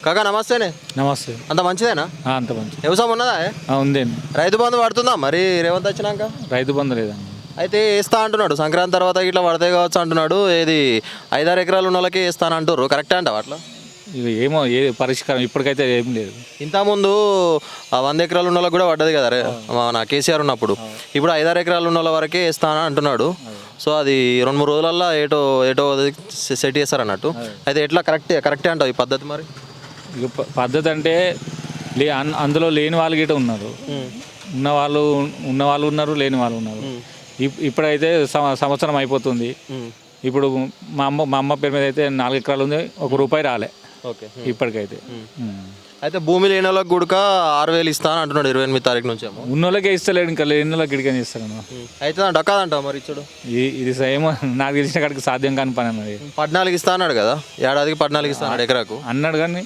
కాకా నమస్తేనే. నమస్తే. అంత మంచిదేనా? అంత మంచి వ్యవసాయం ఉన్నదా? ఉందండి. రైతు బంధు పడుతుందా మరి రేవంత్ వచ్చినాక? రైతు బంధు లేదండి. అయితే వేస్తా అంటున్నాడు, సంక్రాంతి తర్వాత ఇట్లా పడతాయి కావచ్చు అంటున్నాడు. ఏది 5-6 ఎకరాలు ఉన్న వాళ్ళకి వేస్తాను అంటారు, కరెక్టే అంటావా అట్లా? ఇక ఏమో ఏ పరిష్కారం ఇప్పటికైతే ఏం లేదు. ఇంతకుముందు 100 ఎకరాలు ఉన్న వాళ్ళకి కూడా పడ్డది కదా రే మన కేసీఆర్ ఉన్నప్పుడు. ఇప్పుడు 5-6 ఎకరాలు ఉన్న వాళ్ళ వరకే వేస్తాను అంటున్నాడు. సో అది 2-3 రోజులల్లో ఏటో ఏటో సెట్ చేస్తారు అన్నట్టు. అయితే ఎట్లా కరెక్టే అంటావు ఈ పద్ధతి మరి? ఇక పద్ధతి అంటే అందులో లేని వాళ్ళు గిట్ట ఉన్నారు, ఉన్నవాళ్ళు ఉన్నారు, లేని వాళ్ళు ఉన్నారు. ఇప్పుడైతే సంవత్సరం అయిపోతుంది. ఇప్పుడు మా అమ్మ పేరు మీద అయితే 4 ఎకరాలు ఉంది, ₹1 రాలే ఓకే ఇప్పటికైతే. అయితే భూమి లేని వాళ్ళకి కూడా 6,000 ఇస్తాను అంటున్నాడు 28 తారీఖు నుంచి ఏమో. ఉన్నోళ్ళకే ఇస్తలేడు, ఇంకా లేని వాళ్ళకి గిడికని ఇస్తాను. అయితే డక్కాదంటావు మరి ఇచ్చుడు? ఇది ఏమో నాకు తెలిసిన కాడికి సాధ్యం కాని పని అన్నది. 14 ఇస్తా అన్నాడు కదా, ఏడాదికి 14 ఇస్తాను ఎకరాకు అన్నాడు కానీ